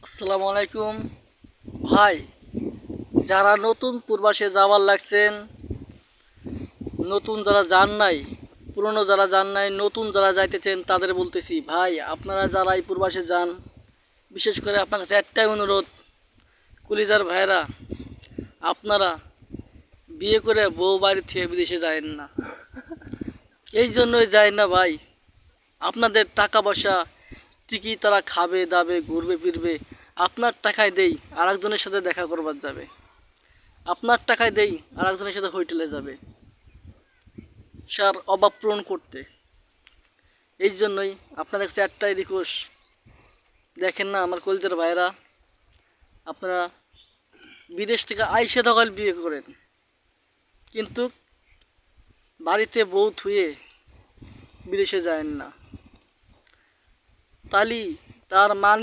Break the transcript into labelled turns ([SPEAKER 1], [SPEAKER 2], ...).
[SPEAKER 1] আসসালামু আলাইকুম ভাই। যারা নতুন প্রবাসে যাওয়ার লাগছেন, নতুন যারা যান নাই, পুরনো যারা যান নাই, নতুন যারা যাইতেছেন তাদের বলতেছি, ভাই আপনারা যারা এই প্রবাসে যান, বিশেষ করে আপনার কাছে একটাই অনুরোধ, কলিজার ভাইরা, আপনারা বিয়ে করে বউ বাড়ি থেকে বিদেশে যায়েন না। এই জন্যই যায় না ভাই, আপনাদের টাকা পয়সা ঠিকই তারা খাবে দাবে ঘুরবে ফিরবে, আপনার টাকায় দেই আর একজনের সাথে দেখা করবার যাবে, আপনার টাকায় দেই আর একজনের সাথে হোটেলে যাবে সার অভাব পূরণ করতে। এই জন্যই আপনাদের কাছে একটাই রিকোয়েস্ট, দেখেন না আমার কলজের ভাইরা, আপনারা বিদেশ থেকে আইসে দখল বিয়ে করেন, কিন্তু বাড়িতে বউ থুয়ে বিদেশে যায় না, তালি তার মান